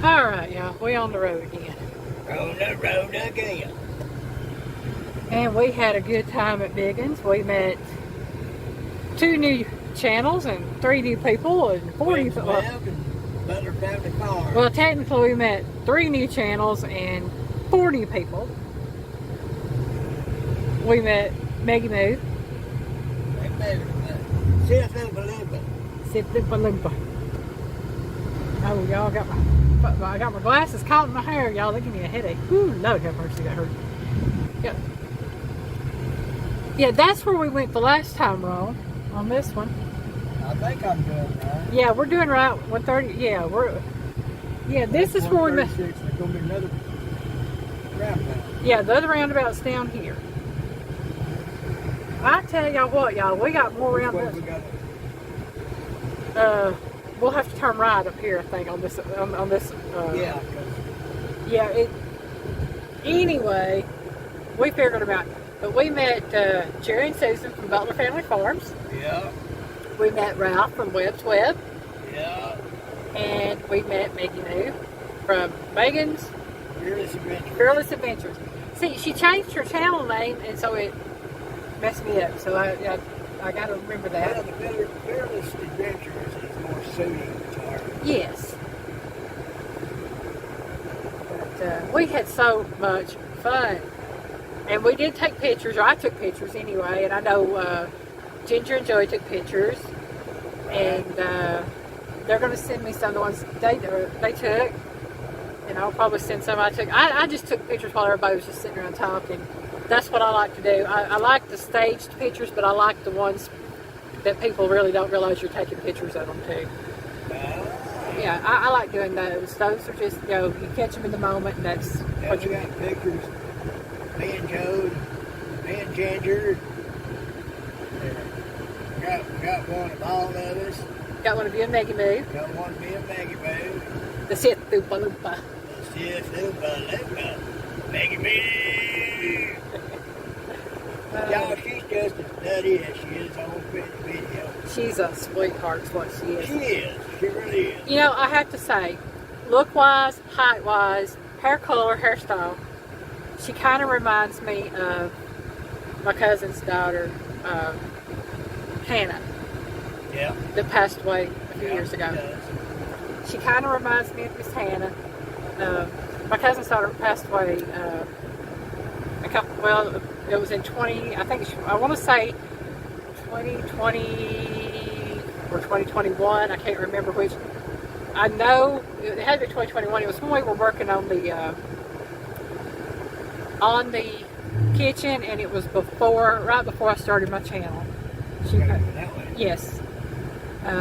Alright, y'all, we on the road again. On the road again. And we had a good time at Bigguns. We met 2 new channels and 3 new people and 40 people. Well, technically we met 3 new channels and 4 new people. We met Maggie Moo. Oh, y'all got I got my glasses caught in my hair, y'all. They give me a headache. Ooh, Lord have mercy, that hurt. Yeah, that's where we went the last time, Ron. On this one. I think I'm doing right. Yeah, we're doing right. 130. Yeah, Yeah, this is where we met. There's gonna be another roundabout. Yeah, the other roundabout's down here. I tell y'all what, y'all, we got more roundabouts. We'll have to turn right up here, I think, on this. Yeah. Yeah. Anyway, we figured them out. But we met Jerry and Susan from Butler Family Farms. Yeah. We met Ralph from Webb's Web. Yeah. And we met Maggie Moo from Bigguns Fearless Adventures. See, she changed her channel name, and so it messed me up. So I got to remember that. Well, the Fearless Adventures is more suiting to her. Yes. But we had so much fun. And we did take pictures, or I took pictures anyway, and I know Ginger and Joey took pictures. And they're going to send me some of the ones they took. And I'll probably send some I took. I just took pictures while everybody was just sitting around talking. That's what I like to do. I like the staged pictures, but I like the ones that people really don't realize you're taking pictures of them too. Yeah, I like doing those. Those are just, you catch them in the moment, and that's what you got pictures. Me and Joe, me and Ginger. Got one of all of us. Got one of you and Maggie Moo. Got one of me and Maggie Moo. The Sith-Lupa Lupa. The Sith-Lupa Lupa. Maggie Moo. Y'all, she's just as nutty as she is on video. She's a sweetheart, is what she is. She is. She really is. You know, I have to say, look-wise, height-wise, hair color, hairstyle, she kind of reminds me of my cousin's daughter, Hannah. Yeah. That passed away a few years ago. She kind of reminds me of Miss Hannah. My cousin's daughter passed away it was in I want to say 2020 or 2021. I can't remember which. I know it had to be 2021. It was when we were working on the kitchen, and it was right before I started my channel. Yes.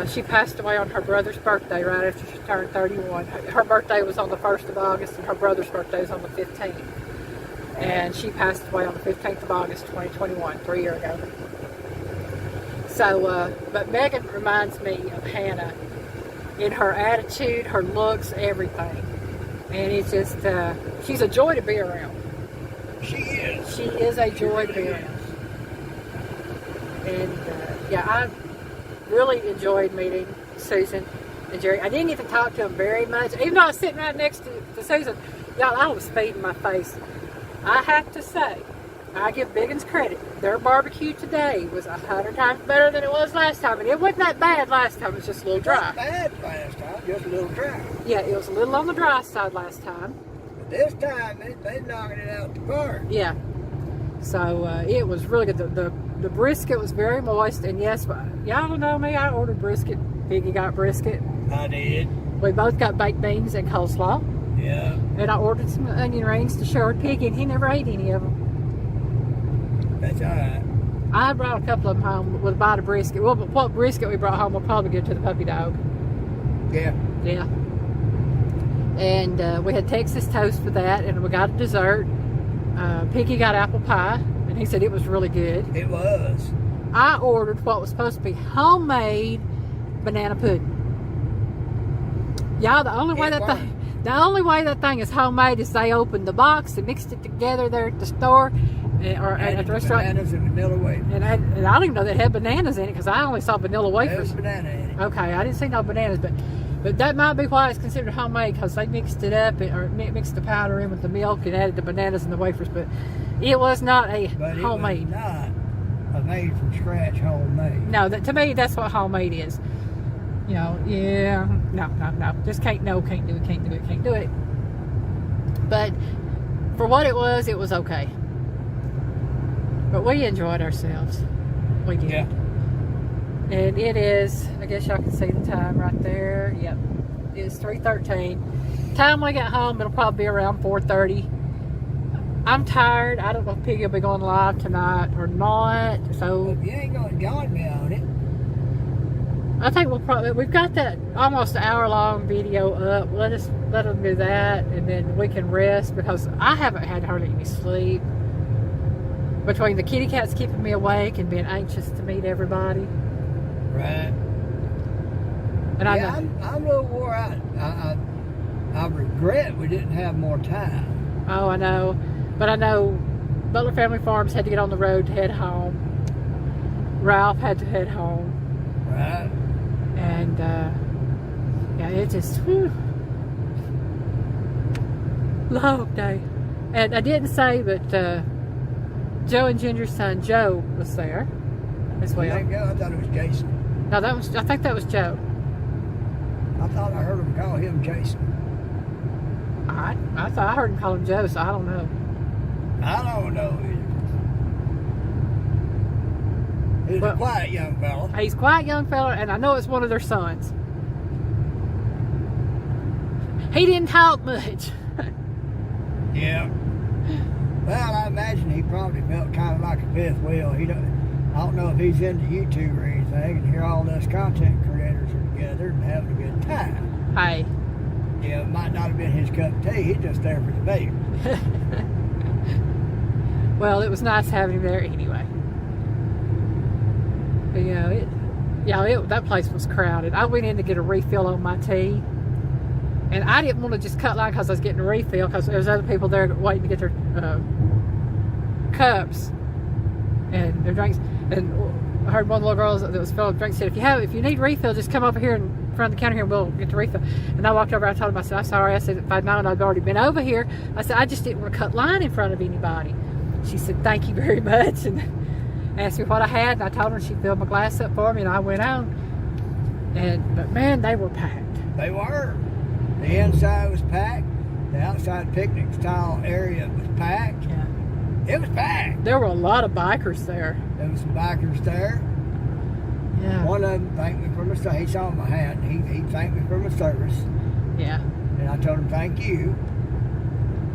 She passed away on her brother's birthday right after she turned 31. Her birthday was on the 1st of August, and her brother's birthday was on the 15th. And she passed away on the 15th of August, 2021, 3 years ago. So, but Megan reminds me of Hannah in her attitude, her looks, everything. And it's just, she's a joy to be around. She is. She is a joy to be around. And, yeah, I really enjoyed meeting Susan and Jerry. I didn't even talk to them very much. Even though I was sitting right next to Susan, y'all, I was feeding my face. I have to say, I give Bigguns credit. Their barbecue today was 100 times better than it was last time. And it wasn't that bad last time. It was just a little dry. Not bad last time, just a little dry. Yeah, it was a little on the dry side last time. But this time, they knocking it out the park. Yeah. So, it was really good. The brisket was very moist. And yes, y'all know me. I ordered brisket. Piggy got brisket. I did. We both got baked beans and coleslaw. Yeah. And I ordered some onion rings to share with Piggy, and he never ate any of them. That's all right. I brought a couple of them home with a bite of brisket. Well, but what brisket we brought home, we'll probably give to the puppy dog. Yeah. Yeah. And we had Texas toast for that, and we got a dessert. Piggy got apple pie, and he said it was really good. It was. I ordered what was supposed to be homemade banana pudding. Yeah, the only way that thing is homemade is they opened the box and mixed it together there at the store or at the restaurant. Bananas and vanilla wafers. And I don't even know they had bananas in it because I only saw vanilla wafers. There's banana in it. Okay, I didn't see no bananas, but that might be why it's considered homemade, because they mixed it up or mixed the powder in with the milk and added the bananas and the wafers. But it was not a homemade. It was not a made from scratch homemade. No, to me that's what homemade is. You know, yeah, no, just can't do it. But for what it was okay. But we enjoyed ourselves. We did. Yeah. And it is, I guess y'all can see the time right there. Yep. It's 3:13. Time we get home, it'll probably be around 4:30. I'm tired. I don't know if Piggy will be going live tonight or not. So If you ain't going to join me on it. I think we've got that almost hour-long video up. Let them do that, and then we can rest, because I haven't had hardly any sleep. Between the kitty cats keeping me awake and being anxious to meet everybody. Right. And I'm a little wore out. I regret we didn't have more time. Oh, I know. But I know Butler Family Farms had to get on the road to head home. Ralph had to head home. Right. And, yeah, it just, whew. Long day. And I didn't say, but Joe and Ginger's son, Joe, was there as well. I thought it was Jason. No, I think that was Joe. I thought I heard him call him Jason. I thought I heard him call him Joe, so I don't know. I don't know either. He's a quiet young fella. He's a quiet young fella, and I know it's one of their sons. He didn't talk much. Yeah. Well, I imagine he probably felt kind of like a fifth wheel. I don't know if he's into YouTube or anything, and here all us content creators are together and having a good time. Hey. Yeah, it might not have been his cup of tea. He's just there for the baby. Well, it was nice having him there anyway. But that place was crowded. I went in to get a refill on my tea, and I didn't want to just cut line because I was getting a refill, because there was other people there waiting to get their cups and their drinks. And I heard one of the little girls that was filling drinks said, if you need refill, just come over here in front of the counter here and we'll get the refill. And I walked over, I told him, I said, I'm sorry. I said, if I'd known I'd already been over here. I said, I just didn't want to cut line in front of anybody. She said, thank you very much, and asked me what I had, and I told her. She filled my glass up for me, and I went on. But man, they were packed. They were. The inside was packed. The outside picnic style area was packed. Yeah. It was packed. There were a lot of bikers there. There was some bikers there. Yeah. One of them thanked me for my service. He saw my hat, and he thanked me for my service. Yeah. And I told him, thank you.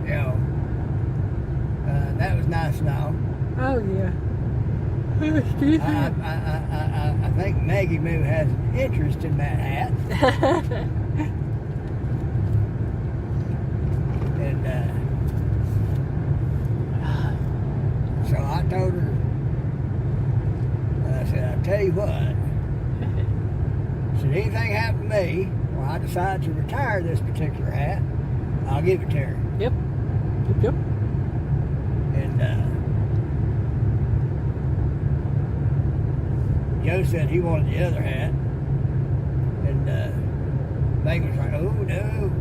You know, that was nice now. Oh, yeah. I think Maggie maybe has an interest in that hat. And so I told her, I said, I'll tell you what. I said, anything happened to me, or I decide to retire this particular hat, I'll give it to her. Yep. And Joe said he wanted the other hat. And Megan was like, oh, no.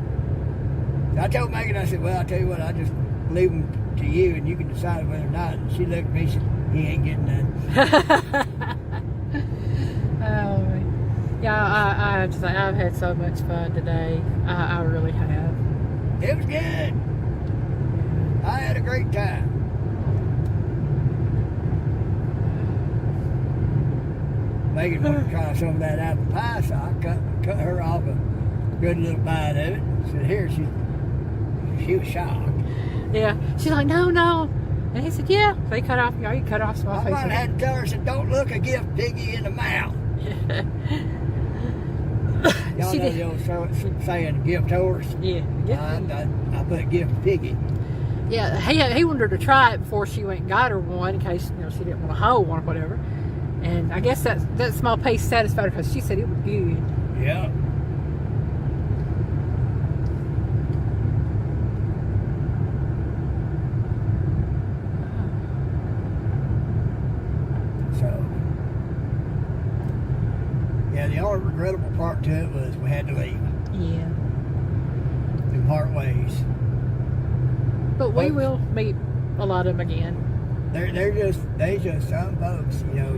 So I told Megan, I said, well, I'll tell you what, I'll just leave them to you, and you can decide whether or not. And she looked at me and said, he ain't getting none. Yeah, I have to say, I've had so much fun today. I really have. It was good. I had a great time. Megan wanted to try some of that apple pie, so I cut her off a good little bite of it. Said, here, she was shocked. Yeah, she's like, no. And he said, yeah. So he cut off small I pieces. might have had to tell her, I said, don't look a gift Piggy in the mouth. Y'all know the old saying, gift horse? Yeah. I put gift Piggy. Yeah, he wanted her to try it before she went and got her one, in case she didn't want to hold one or whatever. And I guess that small piece satisfied her, because she said it was good. Yeah. the only regrettable part to it was we had to leave Yeah. and part ways. But we will meet a lot of them again. They just some folks, you know,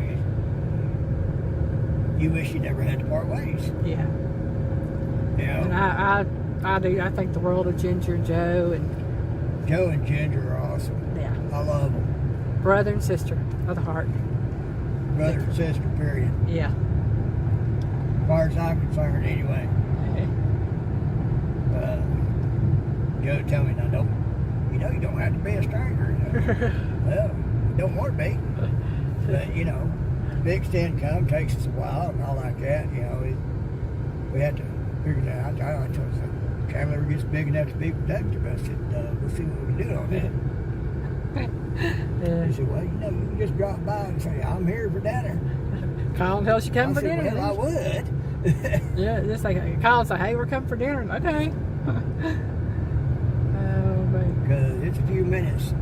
you wish you never had to part ways. Yeah. You know, And I do. I think the world of Ginger and Joe, and Joe and Ginger are awesome. yeah, I love them. brother and sister of the heart. Brother and sister, period. Yeah. As far as I'm concerned, anyway. Joe told me, now don't, you know, you don't have to be a stranger. You know? Well, you don't want to be. But, you know, fixed income takes us a while and all like that. You know, we had to figure that out. I told him, family ever gets big enough to be productive. I said, we'll see what we can do on that. He said, well, you know, you can just drop by and say, I'm here for dinner. Call and tell us you come I for said, dinner. well, I would. Yeah, just like call and say, hey, we're coming for dinner. Okay. Oh, man. Because it's a few minutes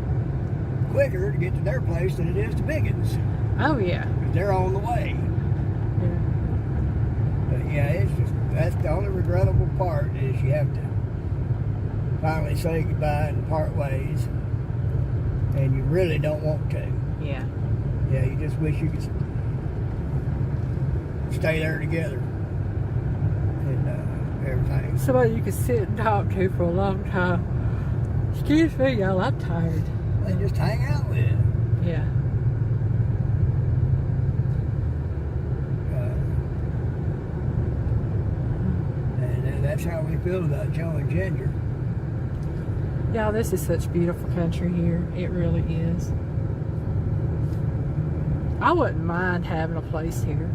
quicker to get to their place than it is to Bigguns. Oh, yeah. Because they're on the way. Yeah. But yeah, it's just, that's the only regrettable part is you have to finally say goodbye and part ways. And you really don't want to. Yeah. Yeah, you just wish you could stay there together. And everything. Somebody you could sit and talk to for a long time. Excuse me, y'all, I'm tired. And just hang out with. Yeah. And that's how we feel about Joe and Ginger. Y'all, this is such beautiful country here. It really is. I wouldn't mind having a place here.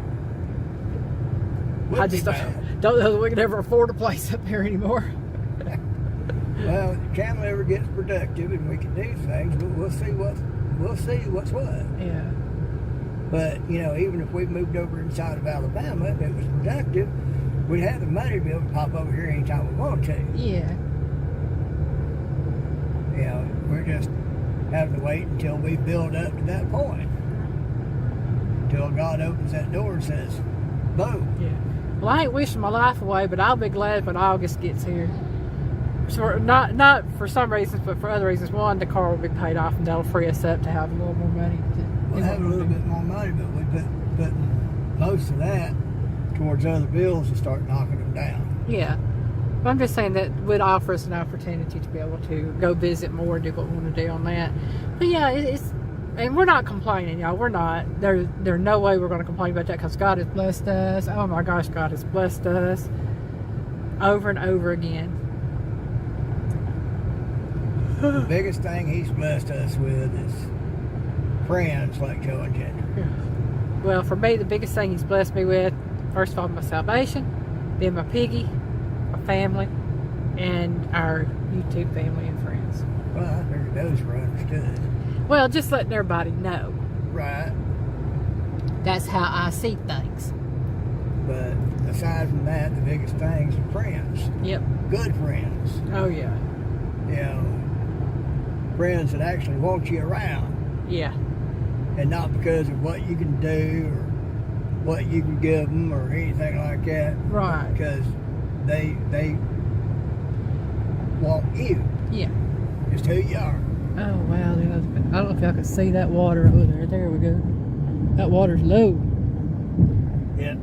I just don't know that we can ever afford a place up here anymore. Well, if the channel ever gets productive and we can do things, we'll see what's what. Yeah. But you know, even if we moved over inside of Alabama, if it was productive, we'd have the money to be able to pop over here anytime we want to. Yeah. You know, we're just having to wait until we build up to that point. Until God opens that door and says, boom. Yeah. Well, I ain't wishing my life away, but I'll be glad when August gets here. So not for some reasons, but for other reasons. One, the car will be paid off, and that'll free us up to have a little more money. We'll have a little bit more money, but we put most of that towards other bills and start knocking them down. Yeah. But I'm just saying that would offer us an opportunity to be able to go visit more and do what we want to do on that. But yeah, it's, and we're not complaining, y'all. We're not. There's no way we're going to complain about that because God has blessed us. Oh my gosh, God has blessed us over and over again. The biggest thing He's blessed us with is friends like Joe and Ginger. Well, for me, the biggest thing He's blessed me with, first of all, my salvation, then my piggy, my family, and our YouTube family and friends. Well, I figured those were understood. Well, just letting everybody know. Right. That's how I see things. But aside from that, the biggest things are friends. Yep. Good friends. Oh, yeah. You know, friends that actually want you around. Yeah. And not because of what you can do or what you can give them or anything like that. Right. Because they want you. Yeah. Just who you are. Oh, wow. I don't know if y'all can see that water over there. There we go. That water's low. Yeah.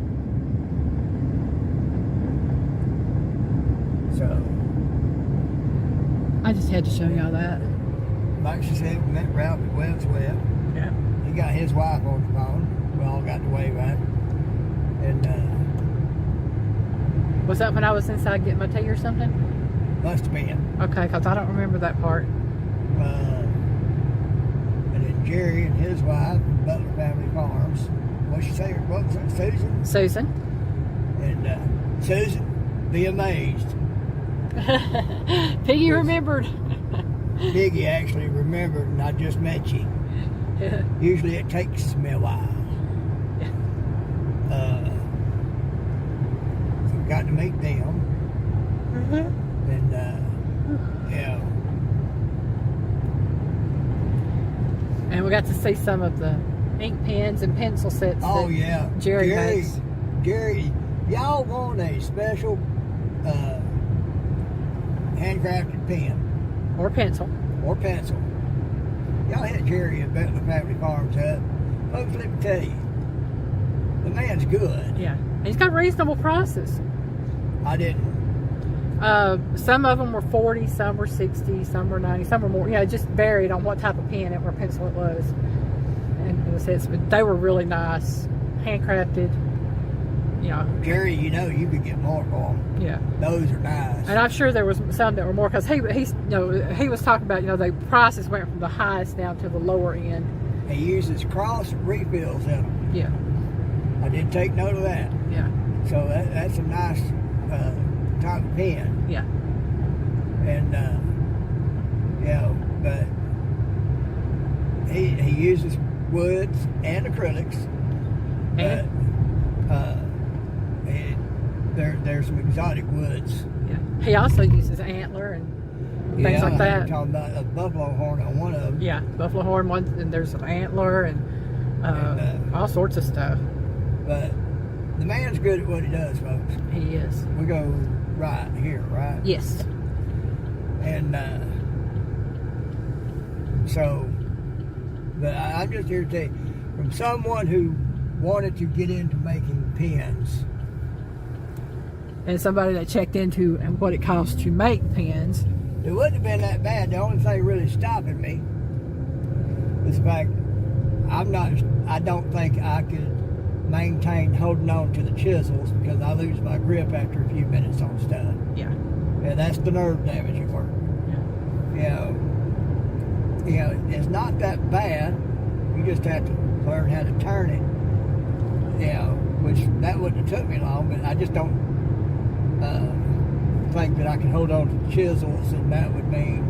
So, I just had to show y'all that. like she said, we met Ralph at Webb's Web. Yeah. He got his wife on the phone. We all got to wave at him. And, Was that when I was inside getting my tea or something? must have been. Okay, because I don't remember that part. And then Jerry and his wife from Butler Family Farms. What'd she say? What was it? Susan? Susan. And Susan, be amazed. Piggy remembered. Piggy actually remembered, and I just met you. Usually it takes me a while. So we got to meet them. And, yeah. And we got to see some of the ink pens and pencil sets Oh, that yeah. Jerry makes. Jerry y'all want a special handcrafted pen Or pencil. or pencil, y'all hit Jerry at Butler Family Farms up. Folks, let me tell you, the man's good. Yeah. He's got reasonable prices. I didn't. Some of them were 40, some were 60, some were 90, some were more. It just varied on what type of pen or pencil it was. And but they were really nice, handcrafted. Jerry, you could get more for them. Yeah. Those are nice. And I'm sure there was some that were more because he was talking about the prices went from the highest down to the lower end. He uses cross refills in them. Yeah. I did take note of that. Yeah. So that's a nice type of pen. Yeah. And but he uses woods and acrylics. And there's some exotic woods. yeah. He also uses antler and things like that. You're talking about a buffalo horn on one of them. Yeah, buffalo horn one, and there's an antler and all sorts of stuff. But the man's good at what he does, folks. He is. We go right here, right? Yes. And but I'm just here to tell you, from someone who wanted to get into making pens. And somebody that checked into and what it costs to make pens. It wouldn't have been that bad. The only thing really stopping me is the fact I don't think I could maintain holding on to the chisels because I lose my grip after a few minutes on stuff. Yeah. Yeah, that's the nerve damage at work. Yeah. It's not that bad. You just have to learn how to turn it. Which that wouldn't have took me long, but I just don't think that I can hold on to the chisels, and that would mean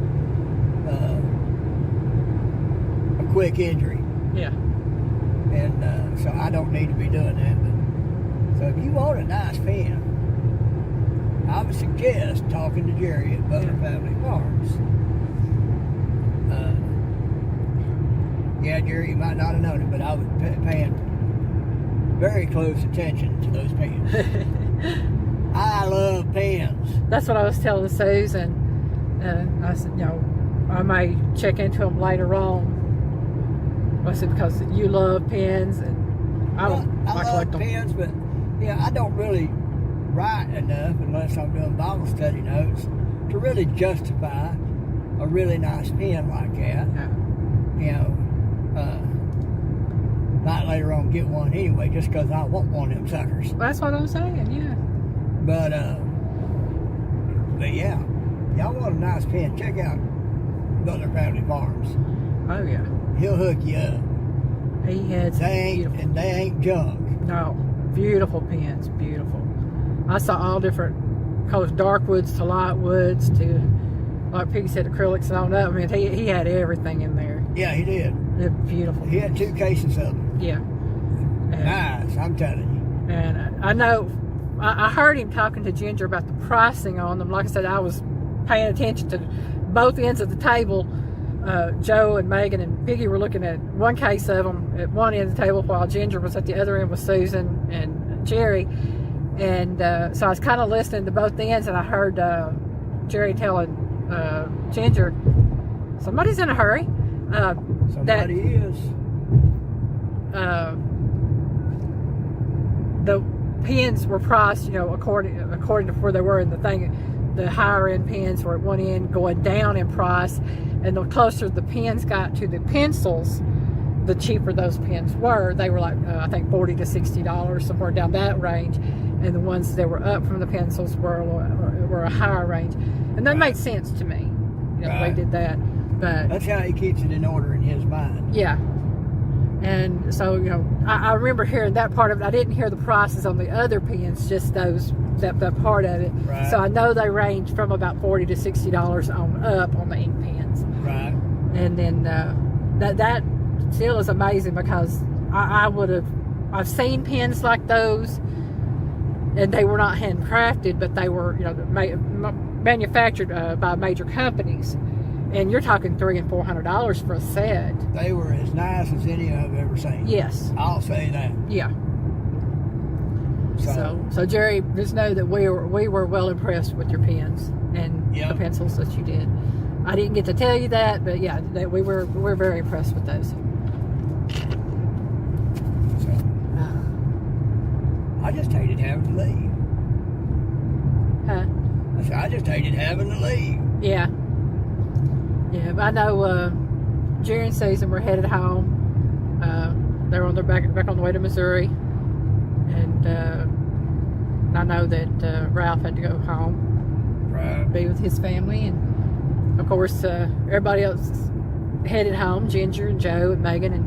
a quick injury. Yeah. And so I don't need to be doing that. But, so if you want a nice pen, I would suggest talking to Jerry at Butler Family Farms. Jerry, you might not have known it, but I was paying very close attention to those pens. I love pens. That's what I was telling Susan. I said, I may check into them later on. I said, because you love pens, and I collect them. Pens, but I don't really write enough unless I'm doing Bible study notes to really justify a really nice pen like that. Yeah. Might later on get one anyway, just because I want one of them suckers. That's what I'm saying. Yeah. But yeah, y'all want a nice pen? Check out Butler Family Farms. Oh yeah. He'll hook you up. He had some beautiful. And they ain't junk. No, beautiful pens, beautiful. I saw all different colors, dark woods to light woods to, like Piggy said, acrylics and all that. I mean, he had everything in there. Yeah, he did. They're beautiful. He had 2 cases of them. Yeah. Nice, I'm telling you. And I know, I heard him talking to Ginger about the pricing on them. Like I said, I was paying attention to both ends of the table. Joe and Megan and Piggy were looking at one case of them at one end of the table while Ginger was at the other end with Susan and Jerry. And so I was kind of listening to both ends, and I heard Jerry telling Ginger, somebody's in a hurry. Somebody is. The pens were priced, according to where they were in the thing. The higher end pens were at one end going down in price, and the closer the pens got to the pencils, the cheaper those pens were. They were like I think $40 to $60, somewhere down that range, and the ones that were up from the pencils were a higher range, and that made sense to me. They did that, but that's how he keeps it in order in his mind. Yeah. And so, I remember hearing that part of it. I didn't hear the prices on the other pens, just that part of it. Right. So I know they range from about $40 to $60 on up on the ink pens. Right. And then that still is amazing, because I've seen pens like those, and they were not handcrafted, but they were manufactured by major companies. And you're talking $300 and $400 for a set. They were as nice as any I've ever seen. Yes. I'll say that. Yeah. So Jerry, just know that we were well impressed with your pens and Yep. the pencils that you did. I didn't get to tell you that, but yeah, we're very impressed with those. So I just hated having to leave. Huh? I said, I just hated having to leave. Yeah. Yeah, but I know Jerry and Susan were headed home. They were on their back on the way to Missouri, and I know that Ralph had to go home, Right. be with his family, and of course everybody else headed home. Ginger and Joe and Megan, and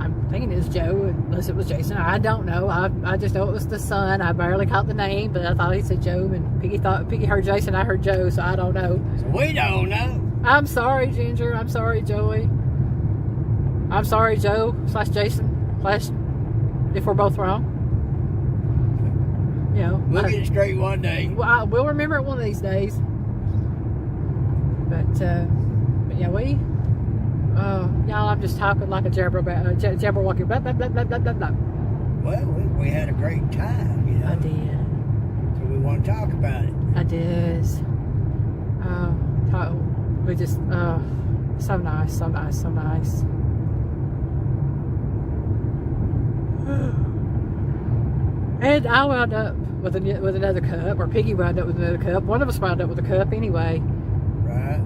I'm thinking it was Joe unless it was Jason. I don't know. I just know it was the son. I barely caught the name, but I thought he said Joe, and Piggy heard Jason. I heard Joe, so I don't know. So we don't know. I'm sorry, Ginger. I'm sorry, Joey. I'm sorry, Joe / Jason / if we're both wrong. You know, We'll get it straight one day. we'll remember it one of these days. But yeah, y'all, I'm just talking like a jabberwocky. Blah, blah, blah, blah, blah, blah, blah. Well, we had a great time, you know. I did. So we want to talk about it. I did. We just, so nice, so nice, so nice. And I wound up with another cup, or Piggy wound up with another cup. One of us wound up with a cup anyway. Right.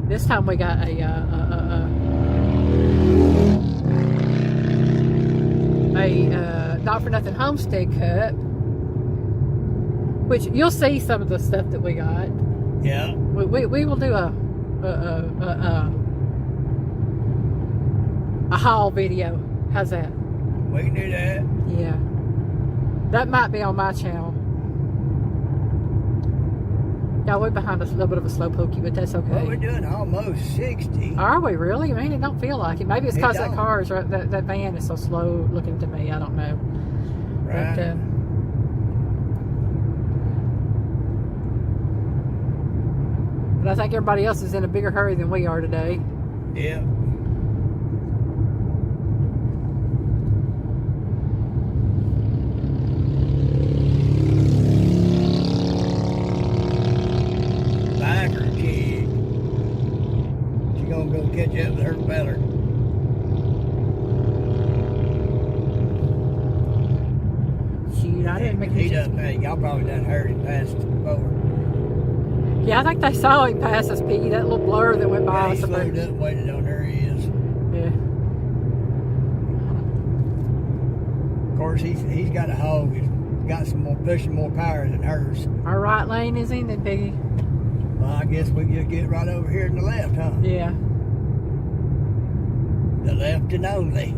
This time we got a Not For Nothing Homestead cup, which you'll see some of the stuff that we got. Yeah. We will do a haul video. How's that? We can do that. Yeah. That might be on my channel. Yeah, we're behind a little bit of a slow pokey, but that's okay. Well, we're doing almost 60. Are we really? I mean, it don't feel like it. Maybe it's because that don't. car is that van is so slow looking to me. I don't know. Right. But I think everybody else is in a bigger hurry than we are today. Yeah. Biker kid. She gonna go catch up with her feller. Shoot, I didn't make He it. done paid. Y'all probably done heard him pass us before. Yeah, I think they saw him pass us, Piggy. That little blur that went by Yeah, he us. slowed up, waited on her. He is. Yeah. Of course, he's got a hog. He's got some more pushing more power than hers. Our right lane is in then, Piggy. Well, I guess we can just get right over here in the left, huh? Yeah. The left and only.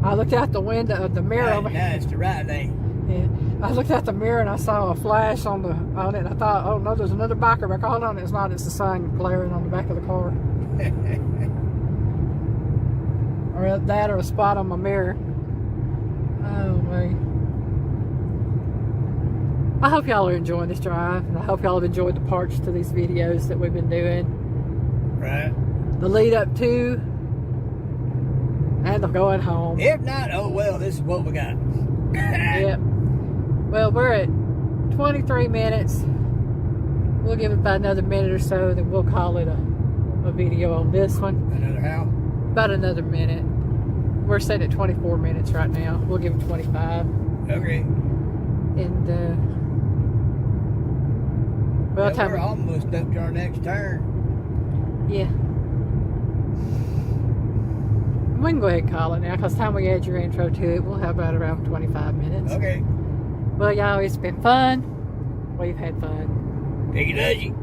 I looked out the window of the mirror over Now it's the right lane. Yeah. I looked out the mirror and I saw a flash on it, and I thought, oh no, there's another biker back. Hold on, it's not. It's the sun glaring on the back of the car, or that, or a spot on my mirror. Oh man. I hope y'all are enjoying this drive, and I hope y'all have enjoyed the parts to these videos that we've been doing. Right. The lead up to and the going home. If not, oh well, this is what we got. Yep. Well, we're at 23 minutes. We'll give it about another minute or so, then we'll call it a video on this one. Another how? About another minute. We're set at 24 minutes right now. We'll give it 25. Okay. And, well, Yeah, we're almost up to our next turn. Yeah. We can go ahead and call it now, because time we add your intro to it, we'll have about around 25 minutes. Okay. Well, y'all, it's been fun. We've had fun. Piggy Dudgy.